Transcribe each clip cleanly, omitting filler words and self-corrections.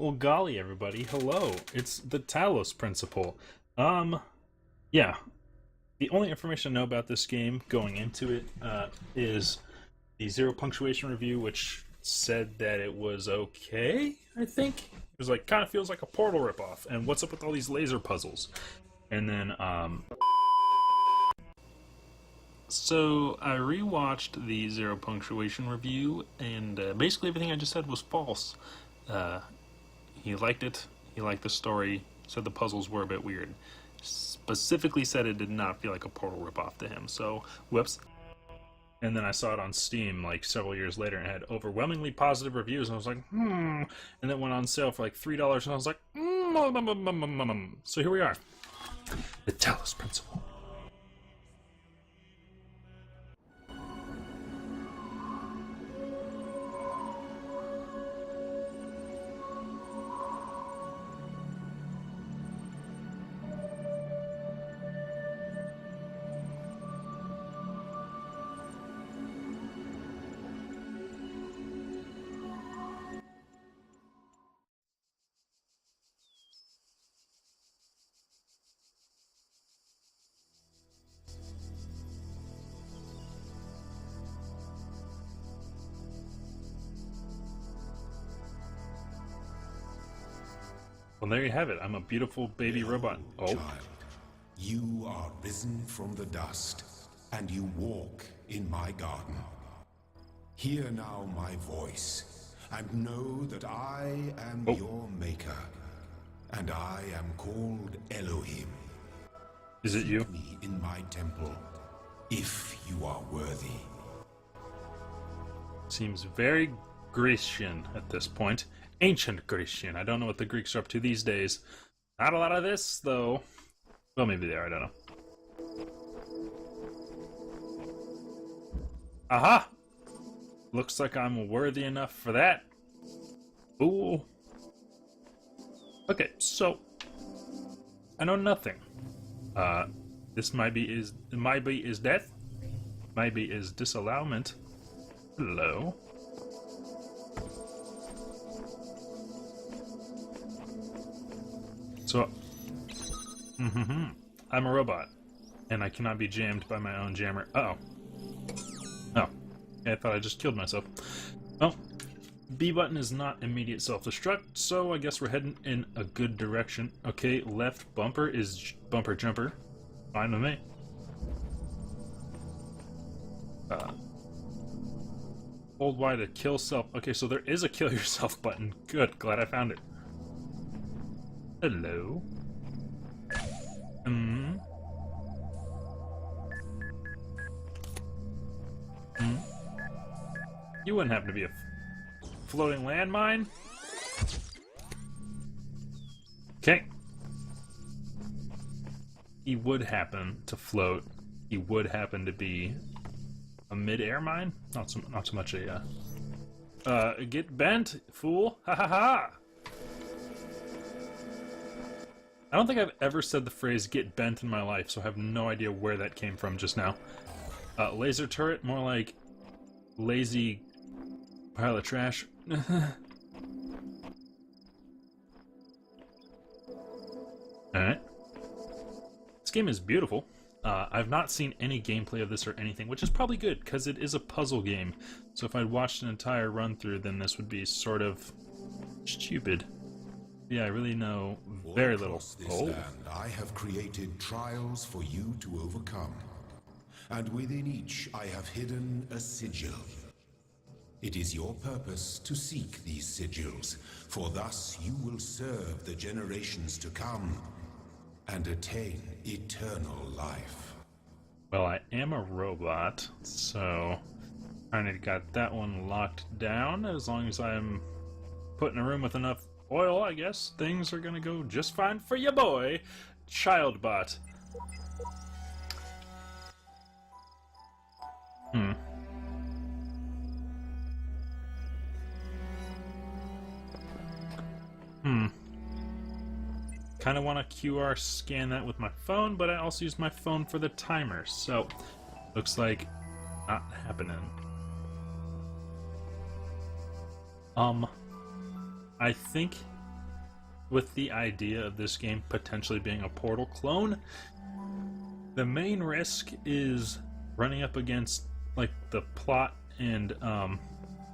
Well, golly, everybody, hello. It's the Talos principle. Yeah. The only information I know about this game going into it is the zero punctuation review, which said that it was okay. I think it was like kind of feels like a Portal ripoff. And what's up with all these laser puzzles? And then so I rewatched the zero punctuation review, and basically everything I just said was false. He liked it. He liked the story. Said the puzzles were a bit weird. Specifically said it did not feel like a Portal ripoff to him. So, whoops. And then I saw it on Steam like several years later and had overwhelmingly positive reviews. And I was like, And then went on sale for like $3. And I was like, So here we are. The Talos Principle. Well, there you have it. I'm a beautiful baby robot. Oh. Child, you are risen from the dust, and you walk in my garden. Hear now my voice, and know that I am your maker, and I am called Elohim. Is it you? Seek me in my temple, if you are worthy. Seems very Grecian at this point. Ancient Grecian. I don't know what the Greeks are up to these days. Not a lot of this, though. Well, maybe they are. I don't know. Aha! Looks like I'm worthy enough for that. Ooh. Okay, so I know nothing. This might be is death. Might be is disallowment. Hello. So, I'm a robot, and I cannot be jammed by my own jammer. Uh-oh. Oh. I thought I just killed myself. Well, B button is not immediate self-destruct, so I guess we're heading in a good direction. Okay, left bumper is bumper jumper. Fine with me. Hold Y to kill self. Okay, so there is a kill yourself button. Good, glad I found it. Hello. You wouldn't happen to be a floating landmine? Okay. He would happen to float. He would happen to be a mid-air mine? Not so much a, get bent, fool. Ha ha ha! I don't think I've ever said the phrase get bent in my life, so I have no idea where that came from just now. Laser turret, more like lazy pile of trash. Alright. This game is beautiful. I've not seen any gameplay of this or anything, which is probably good, because it is a puzzle game. So if I'd watched an entire run-through, then this would be sort of stupid. Yeah, I really know very little. Across this land, I have created trials for you to overcome. And within each, I have hidden a sigil. It is your purpose to seek these sigils, for thus you will serve the generations to come and attain eternal life. Well, I am a robot, so kinda got that one locked down. As long as I'm put in a room with enough oil, I guess things are gonna go just fine for ya boy, Childbot. Kind of want to QR scan that with my phone, but I also use my phone for the timer, so looks like not happening. I think with the idea of this game potentially being a Portal clone. The main risk is running up against like the plot and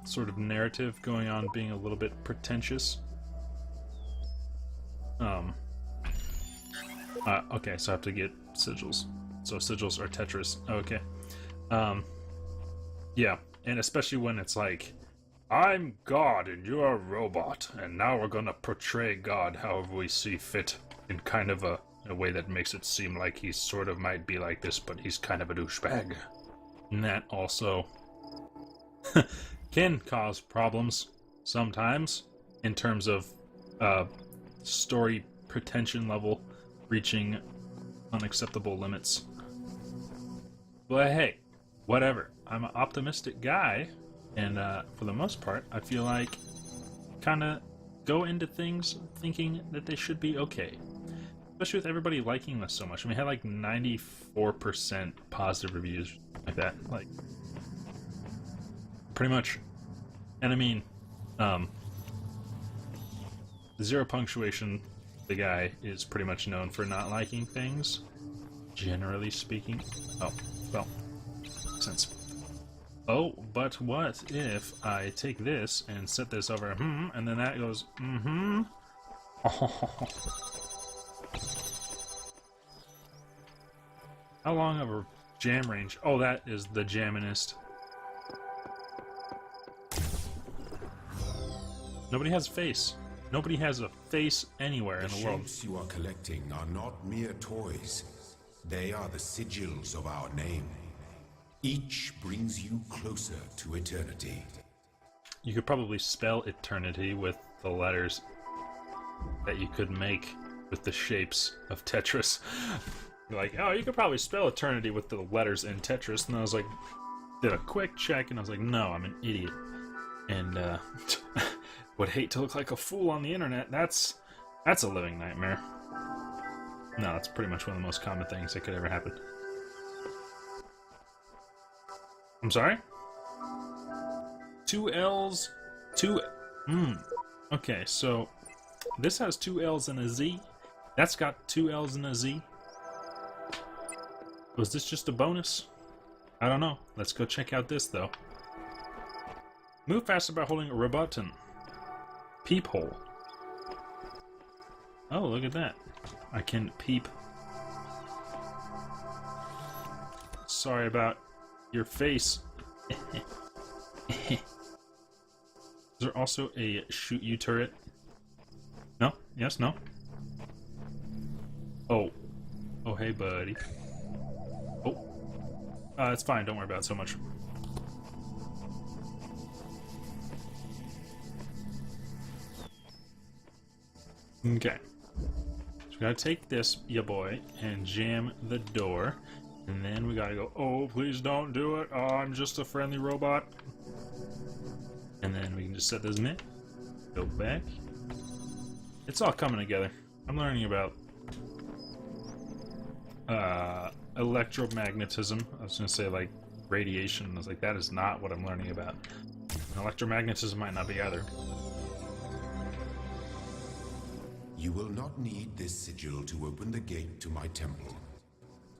sort of narrative going on being a little bit pretentious. Okay, so I have to get sigils. So sigils are Tetris. Okay. Yeah, and especially when it's like, I'm God and you're a robot, and now we're gonna portray God however we see fit in kind of a way that makes it seem like he sort of might be like this, but he's kind of a douchebag. And that also can cause problems sometimes in terms of story pretension level reaching unacceptable limits. But hey, whatever. I'm an optimistic guy, and for the most part, I feel like kind of go into things thinking that they should be okay. Especially with everybody liking this so much. I mean, I had like 94% positive reviews like that. Like, pretty much. And I mean, Zero Punctuation, the guy, is pretty much known for not liking things, generally speaking. Oh, well, makes sense. Oh, but what if I take this and set this over, and then that goes, Oh. How long of a jam range? Oh, that is the jamminest. Nobody has a face. Nobody has a face anywhere in the world. The shapes you are collecting are not mere toys. They are the sigils of our name. Each brings you closer to eternity. You could probably spell eternity with the letters that you could make with the shapes of Tetris. Like, oh, you could probably spell eternity with the letters in Tetris. And I was like, did a quick check, and I was like, no, I'm an idiot. And would hate to look like a fool on the internet. That's a living nightmare. No, that's pretty much one of the most common things that could ever happen. I'm sorry? 2 L's, 2... Okay, so this has 2 L's and a Z. That's got 2 L's and a Z. Was this just a bonus? I don't know. Let's go check out this, though. Move faster by holding a button. Peephole. Oh, look at that. I can peep. Sorry about your face. Is there also a shoot you turret? No? Yes? No? Oh. Oh, hey, buddy. Oh. It's fine. Don't worry about it so much. Okay. So we gotta take this, ya boy, and jam the door. And then we gotta go, oh, please don't do it. Oh, I'm just a friendly robot. And then we can just set this in. Go back. It's all coming together. I'm learning about electromagnetism. I was gonna say like radiation. I was like, that is not what I'm learning about. And electromagnetism might not be either. You will not need this sigil to open the gate to my temple,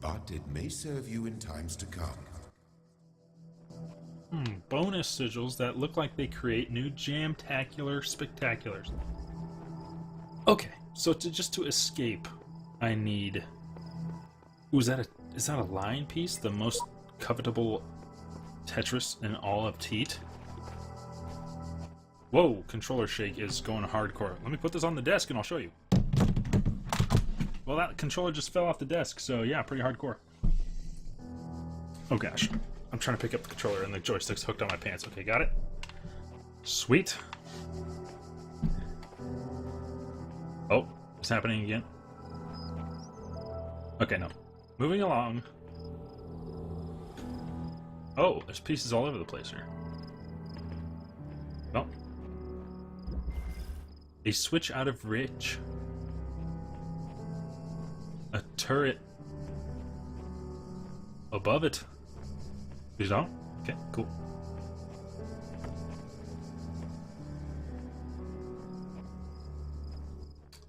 but it may serve you in times to come. Bonus sigils that look like they create new jam-tacular spectaculars. Okay, so just to escape, I need... Ooh, is that a line piece? The most covetable Tetris in all of Teat? Whoa, controller shake is going hardcore. Let me put this on the desk and I'll show you. Well, that controller just fell off the desk, so yeah, pretty hardcore. Oh gosh. I'm trying to pick up the controller and the joystick's hooked on my pants. Okay, got it? Sweet. Oh, it's happening again. Okay, no. Moving along. Oh, there's pieces all over the place here. Well. A switch out of reach. A turret above it. Please don't? Okay, cool.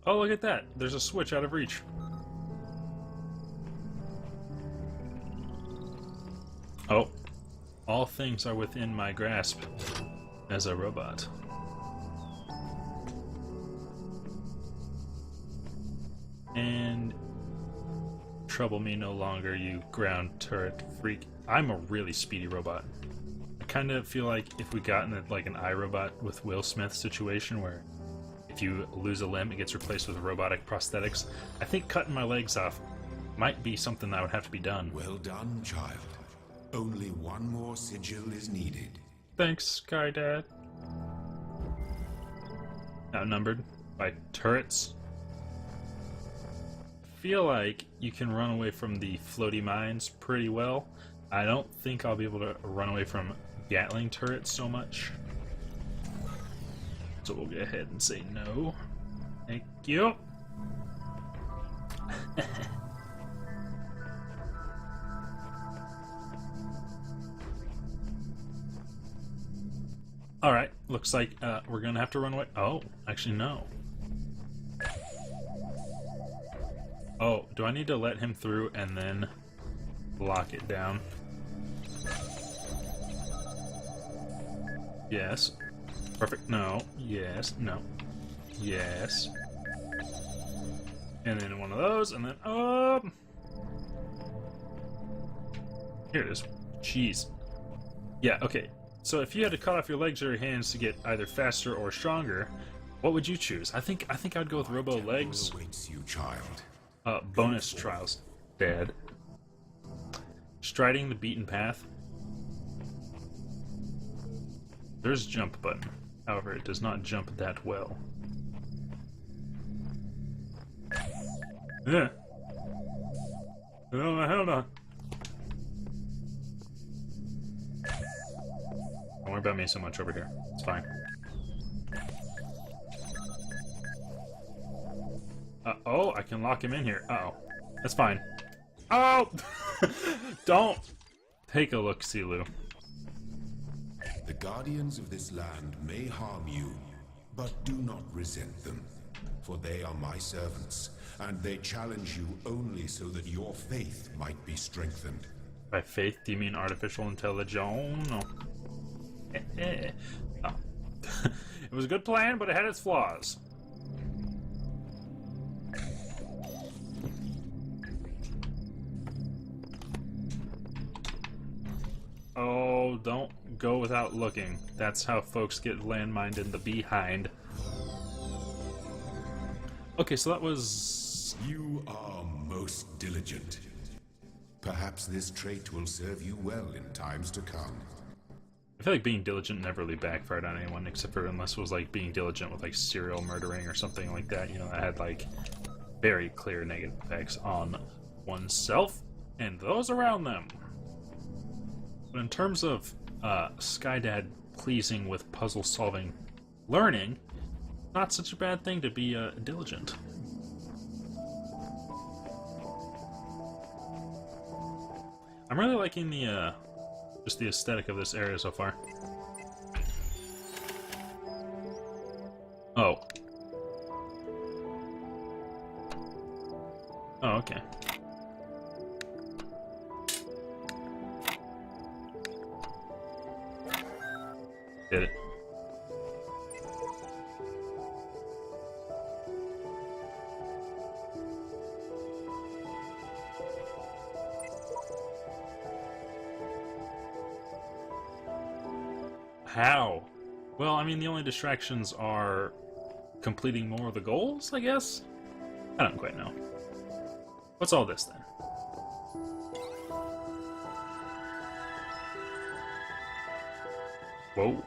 Oh, look at that. There's a switch out of reach. Oh. All things are within my grasp as a robot. And trouble me no longer, you ground turret freak. I'm a really speedy robot. I kind of feel like if we got in like an iRobot with Will Smith situation where if you lose a limb, it gets replaced with robotic prosthetics, I think cutting my legs off might be something that would have to be done. Well done, child. Only one more sigil is needed. Thanks, Sky Dad. Outnumbered by turrets. Feel like you can run away from the floaty mines pretty well. I don't think I'll be able to run away from Gatling turrets so much. So we'll go ahead and say no. Thank you. Alright, looks like we're gonna have to run away. Oh, actually no. Oh, do I need to let him through and then lock it down? Yes. Perfect. No. Yes. No. Yes. And then one of those, and then here it is. Jeez. Yeah, okay. So if you had to cut off your legs or your hands to get either faster or stronger, what would you choose? I think I'd go with Robo Legs. Awaits you, child. Bonus trials, Dad. Striding the beaten path. There's a jump button. However, it does not jump that well. Yeah. No, hell no. Don't worry about me so much over here. It's fine. Oh, I can lock him in here. Uh-oh. That's fine. Oh! Don't! Take a look, Silu. The guardians of this land may harm you, but do not resent them. For they are my servants, and they challenge you only so that your faith might be strengthened. By faith, do you mean artificial intelligence? No. Oh. It was a good plan, but it had its flaws. Oh, don't go without looking. That's how folks get landmined in the behind. Okay, so that was... You are most diligent. Perhaps this trait will serve you well in times to come. I feel like being diligent never really backfired on anyone, except for unless it was like being diligent with like serial murdering or something like that. You know, that had like very clear negative effects on oneself and those around them. But in terms of Skydad pleasing with puzzle-solving learning, not such a bad thing to be diligent. I'm really liking the just the aesthetic of this area so far. Oh. Oh, okay. Did it. How? Well, I mean, the only distractions are completing more of the goals, I guess? I don't quite know. What's all this, then? Whoa.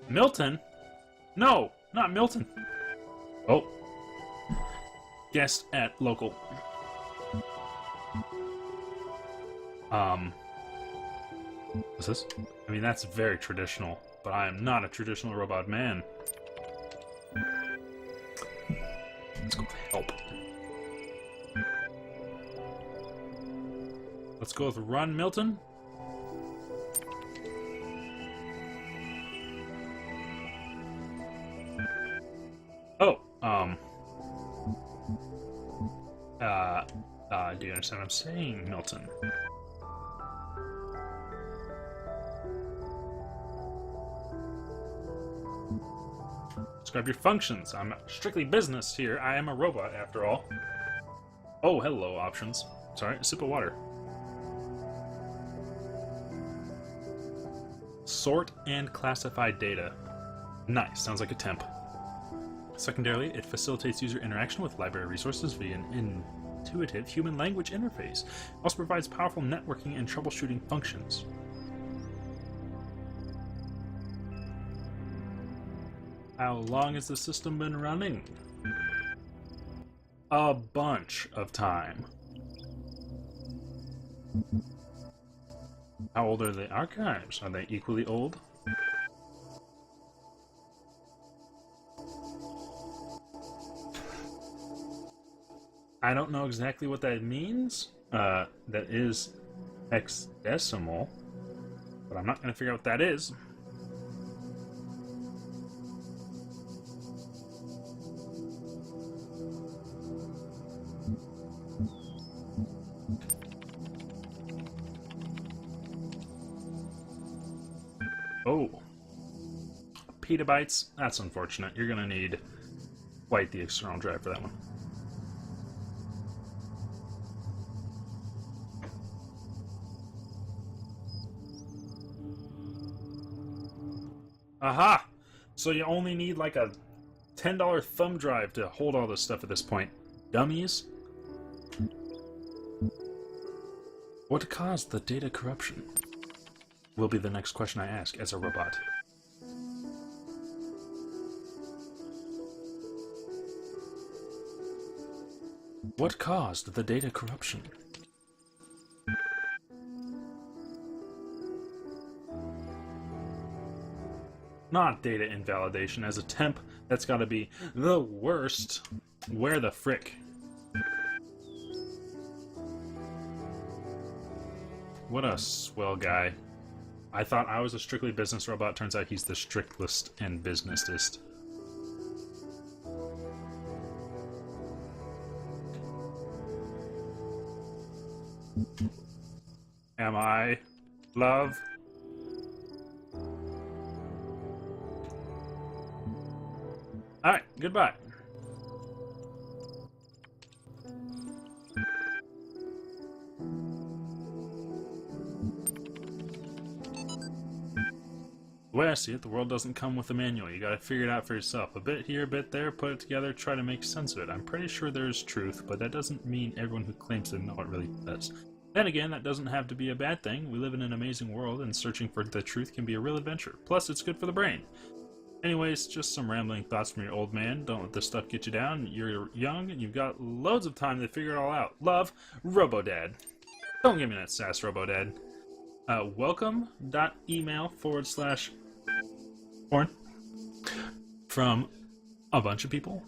Milton? No, not Milton. Oh. Guest at local. What's this? I mean, that's very traditional, but I am not a traditional robot man. Let's go with help. Let's go with run, Milton. Oh, do you understand what I'm saying, Milton? Describe your functions. I'm strictly business here. I am a robot, after all. Oh, hello, options. Sorry, a sip of water. Sort and classify data. Nice, sounds like a temp. Secondarily, it facilitates user interaction with library resources via an intuitive human language interface. It also provides powerful networking and troubleshooting functions. How long has the system been running? A bunch of time. How old are the archives? Are they equally old? I don't know exactly what that means. That is hexadecimal, but I'm not going to figure out what that is. Oh. Petabytes? That's unfortunate. You're going to need quite the external drive for that one. Aha! So you only need like a $10 thumb drive to hold all this stuff at this point. Dummies? What caused the data corruption? Will be the next question I ask as a robot. What caused the data corruption? Not data invalidation. As a temp, that's gotta be the worst. Where the frick? What a swell guy. I thought I was a strictly business robot. Turns out he's the strictest and businessest. Am I love? Alright, goodbye. The way I see it, the world doesn't come with a manual. You gotta figure it out for yourself. A bit here, a bit there, put it together, try to make sense of it. I'm pretty sure there's truth, but that doesn't mean everyone who claims to know it really does. Then again, that doesn't have to be a bad thing. We live in an amazing world, and searching for the truth can be a real adventure. Plus, it's good for the brain. Anyways, just some rambling thoughts from your old man. Don't let this stuff get you down. You're young, and you've got loads of time to figure it all out. Love, Robo Dad. Don't give me that sass, Robo Dad. Welcome.email/porn from a bunch of people.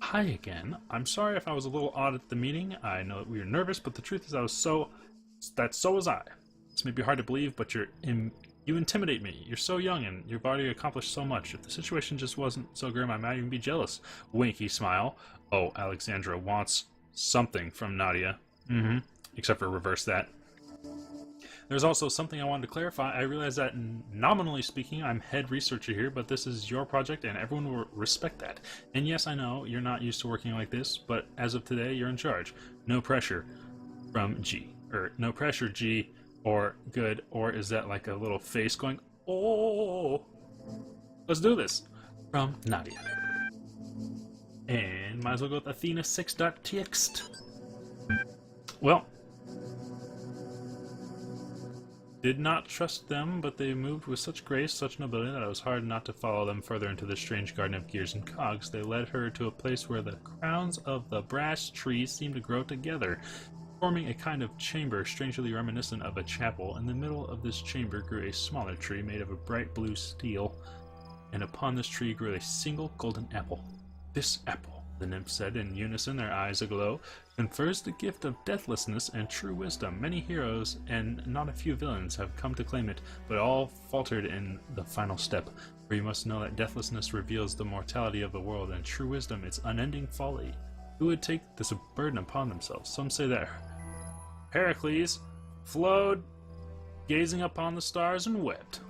Hi again. I'm sorry if I was a little odd at the meeting. I know that we were nervous, but the truth is so was I. This may be hard to believe, but you intimidate me. You're so young and you've already accomplished so much. If the situation just wasn't so grim, I might even be jealous. Winky smile. Oh, Alexandra wants something from Nadia. Except for reverse that. There's also something I wanted to clarify. I realize that nominally speaking, I'm head researcher here, but this is your project and everyone will respect that. And yes, I know you're not used to working like this, but as of today, you're in charge. No pressure from G. Or no pressure, G, or good, or is that like a little face going, oh, let's do this, from Nadia. And might as well go with Athena6.txt. Well, did not trust them, but they moved with such grace, such nobility, that it was hard not to follow them further into the strange garden of gears and cogs. They led her to a place where the crowns of the brass trees seemed to grow together, forming a kind of chamber strangely reminiscent of a chapel. In the middle of this chamber grew a smaller tree made of a bright blue steel, and upon this tree grew a single golden apple. This apple the nymph said in unison, their eyes aglow, confers the gift of deathlessness and true wisdom. Many heroes and not a few villains have come to claim it, but all faltered in the final step. For you must know that deathlessness reveals the mortality of the world, and true wisdom its unending folly. Who would take this burden upon themselves? Some say that Heracles flowed, gazing upon the stars, and wept.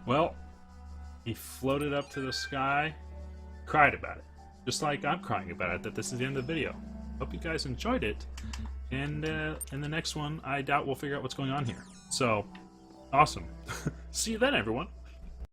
Well, he floated up to the sky, cried about it. Just like I'm crying about it, that this is the end of the video. Hope you guys enjoyed it. And in the next one, I doubt we'll figure out what's going on here. So, awesome. See you then, everyone.